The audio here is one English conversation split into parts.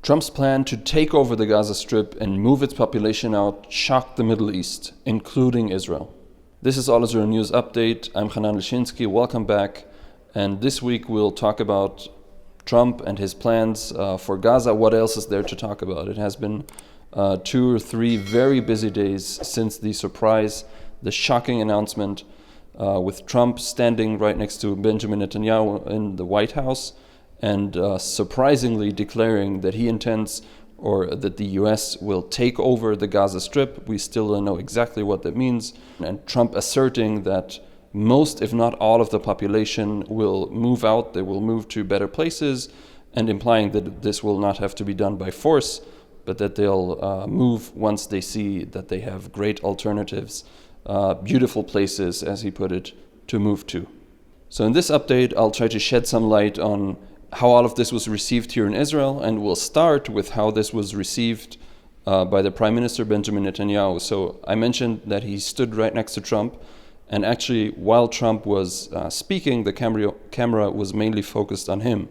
Trump's plan to take over the Gaza Strip and move its population out shocked the Middle East, including Israel. This is All Israel News Update. I'm Hanan Lischinsky. Welcome back. And this week we'll talk about Trump and his plans for Gaza. What else is there to talk about? It has been 2 or 3 very busy days since the surprise, the shocking announcement with Trump standing right next to Benjamin Netanyahu in the White House and surprisingly declaring that he intends or that the US will take over the Gaza Strip. We still don't know exactly what that means. And Trump asserting that most, if not all, of the population will move out, they will move to better places, and implying that this will not have to be done by force, but that they'll move once they see that they have great alternatives, beautiful places, as he put it, to move to. So in this update, I'll try to shed some light on how all of this was received here in Israel, and we'll start with how this was received by the Prime Minister Benjamin Netanyahu. So I mentioned that he stood right next to Trump, and actually while Trump was speaking, the camera was mainly focused on him.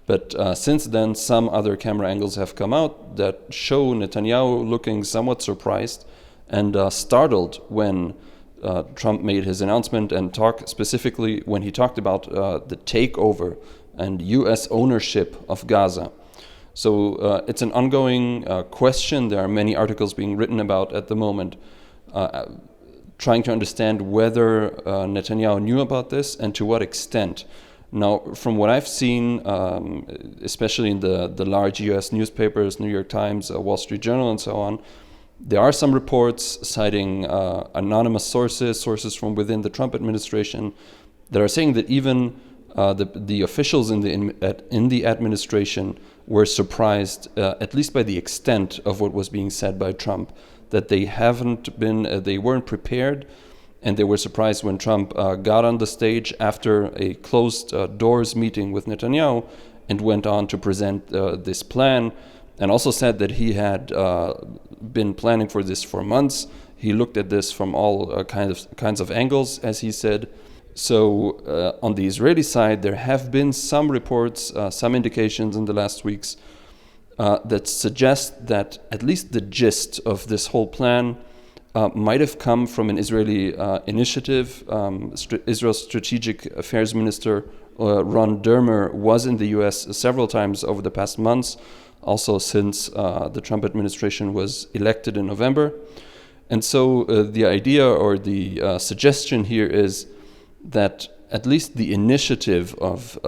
But since then, some other camera angles have come out that show Netanyahu looking somewhat surprised and startled when Trump made his announcement, and specifically when he talked about the takeover and U.S. ownership of Gaza. So it's an ongoing question. There are many articles being written about at the moment, trying to understand whether Netanyahu knew about this and to what extent. Now, from what I've seen, especially in the large U.S. newspapers, New York Times, Wall Street Journal, and so on, there are some reports citing anonymous sources from within the Trump administration that are saying that even the officials in the administration were surprised, at least by the extent of what was being said by Trump, that they weren't prepared, and they were surprised when Trump got on the stage after a closed doors meeting with Netanyahu and went on to present this plan, and also said that he had been planning for this for months. He looked at this from all kinds of angles, as he said. So on the Israeli side, there have been some reports, some indications in the last weeks that suggest that at least the gist of this whole plan might have come from an Israeli initiative. Israel's Strategic Affairs Minister Ron Dermer was in the US several times over the past months, also since the Trump administration was elected in November. And so the idea or the suggestion here is that at least the initiative of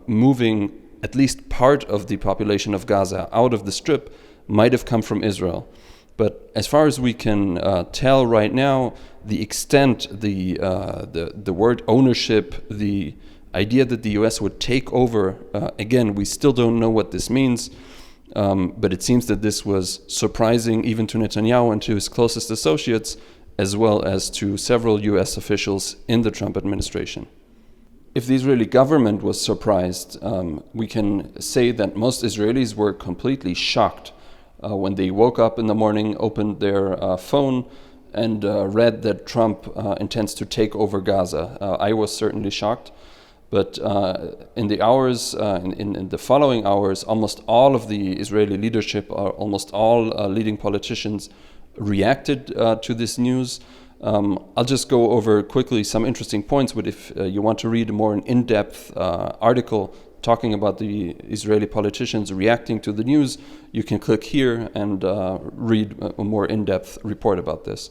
moving at least part of the population of Gaza out of the Strip might have come from Israel. But as far as we can tell right now, the extent, the word ownership, the idea that the US would take over, again, we still don't know what this means, but it seems that this was surprising even to Netanyahu and to his closest associates, as well as to several US officials in the Trump administration. If the Israeli government was surprised, we can say that most Israelis were completely shocked when they woke up in the morning, opened their phone, and read that Trump intends to take over Gaza. I was certainly shocked, but in the hours, in the following hours, almost all of the Israeli leadership, almost all leading politicians reacted to this news. I'll just go over quickly some interesting points, but if you want to read a more in-depth article talking about the Israeli politicians reacting to the news, you can click here and read a more in-depth report about this.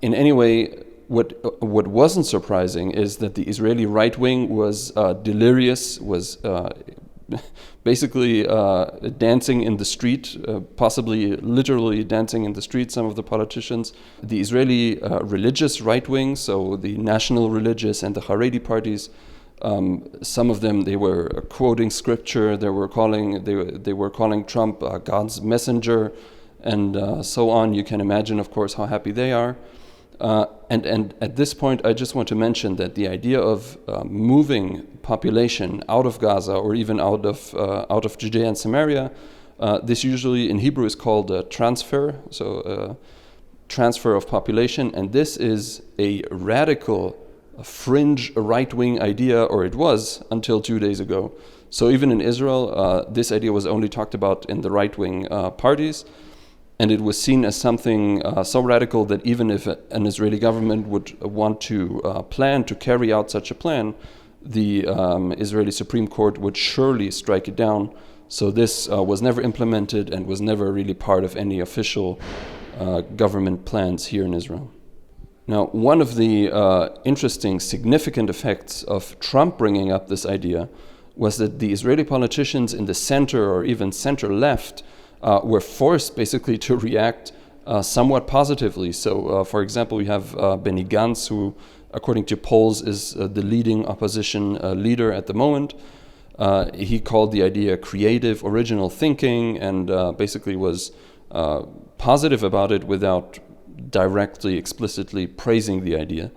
In any way, what wasn't surprising is that the Israeli right wing was delirious, was basically dancing in the street, possibly literally dancing in the street, some of the politicians. The Israeli religious right wing, so the national religious and the Haredi parties, some of them, they were quoting scripture, they were calling Trump God's messenger, and so on. You can imagine, of course, how happy they are. And at this point, I just want to mention that the idea of moving population out of Gaza or even out of Judea and Samaria, this usually in Hebrew is called a transfer, so transfer of population, and this is a radical fringe right-wing idea, or it was until 2 days ago. So even in Israel, this idea was only talked about in the right-wing parties, and it was seen as something so radical that even if an Israeli government would want to plan to carry out such a plan, the Israeli Supreme Court would surely strike it down. So this was never implemented and was never really part of any official government plans here in Israel. Now, one of the interesting, significant effects of Trump bringing up this idea was that the Israeli politicians in the center or even center-left were forced basically to react somewhat positively. So, for example, we have Benny Gantz, who, according to polls, is the leading opposition leader at the moment. He called the idea creative, original thinking, and basically was positive about it without directly, explicitly praising the idea.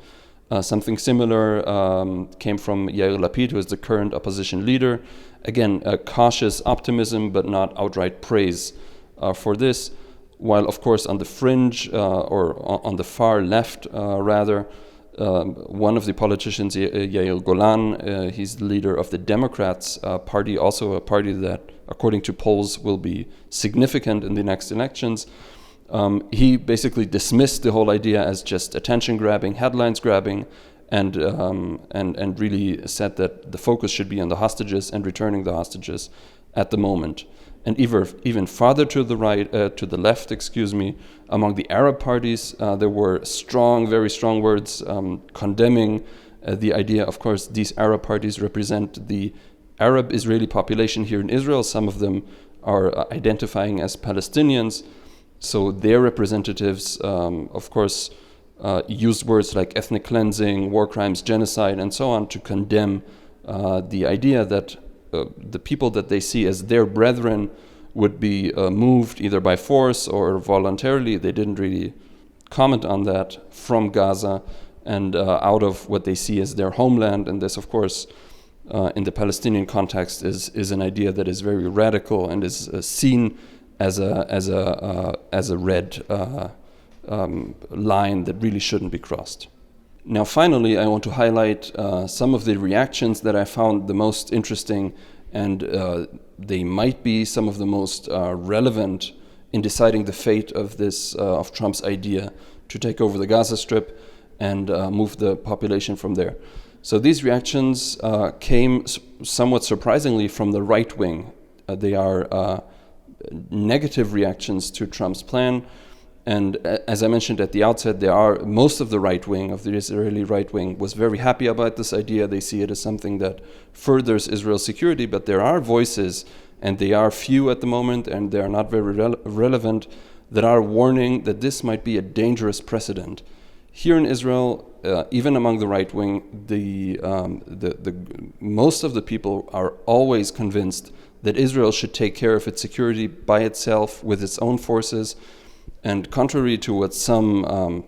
Something similar came from Yair Lapid, who is the current opposition leader. Again, a cautious optimism, but not outright praise for this. While, of course, on the fringe, or on the far left, rather, one of the politicians, Yair Golan, he's the leader of the Democrats party, also a party that, according to polls, will be significant in the next elections. He basically dismissed the whole idea as just attention grabbing, headlines grabbing, and really said that the focus should be on the hostages and returning the hostages at the moment. And even farther to the right, to the left, among the Arab parties, there were very strong words condemning the idea. Of course, these Arab parties represent the Arab Israeli population here in Israel. Some of them are identifying as Palestinians. So their representatives, of course, used words like ethnic cleansing, war crimes, genocide, and so on to condemn the idea that the people that they see as their brethren would be moved either by force or voluntarily. They didn't really comment on that, from Gaza and out of what they see as their homeland. And this, of course, in the Palestinian context, is an idea that is very radical and is seen as a red line that really shouldn't be crossed. Now, finally, I want to highlight some of the reactions that I found the most interesting, and they might be some of the most relevant in deciding the fate of of Trump's idea to take over the Gaza Strip and move the population from there. So these reactions came somewhat surprisingly from the right wing. They are negative reactions to Trump's plan. And as I mentioned at the outset, most of the right wing, of the Israeli right wing, was very happy about this idea. They see it as something that furthers Israel's security, but there are voices, and they are few at the moment, and they are not very relevant, that are warning that this might be a dangerous precedent. Here in Israel, even among the right wing, most of the people are always convinced that Israel should take care of its security by itself with its own forces. And contrary to what some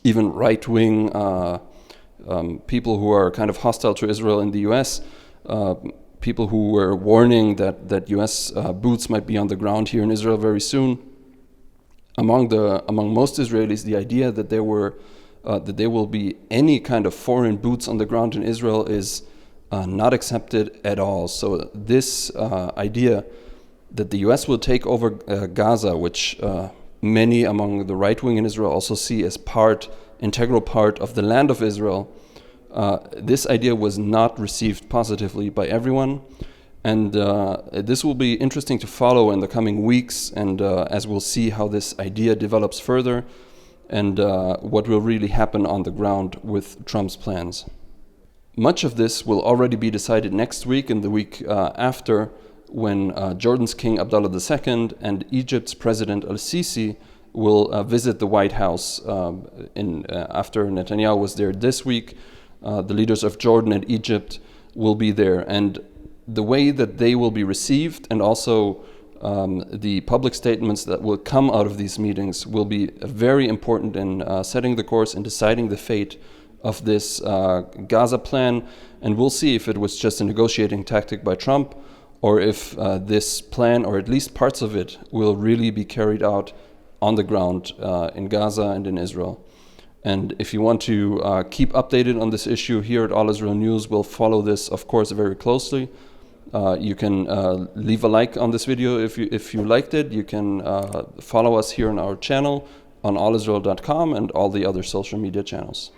even right-wing people who are kind of hostile to Israel in the U.S., people who were warning that U.S. boots might be on the ground here in Israel very soon, among most Israelis, the idea that there will be any kind of foreign boots on the ground in Israel is not accepted at all. So this idea that the U.S. will take over Gaza, which many among the right wing in Israel also see as integral part of the land of Israel, this idea was not received positively by everyone. And this will be interesting to follow in the coming weeks, and as we'll see how this idea develops further and what will really happen on the ground with Trump's plans. Much of this will already be decided next week and the week after, when Jordan's King Abdullah II and Egypt's President al-Sisi will visit the White House after Netanyahu was there this week. The leaders of Jordan and Egypt will be there, and the way that they will be received, and also the public statements that will come out of these meetings, will be very important in setting the course and deciding the fate of this Gaza plan. And we'll see if it was just a negotiating tactic by Trump, or if this plan, or at least parts of it, will really be carried out on the ground in Gaza and in Israel. And if you want to keep updated on this issue here at All Israel News, we'll follow this, of course, very closely. You can leave a like on this video if you liked it. You can follow us here on our channel on allisrael.com and all the other social media channels.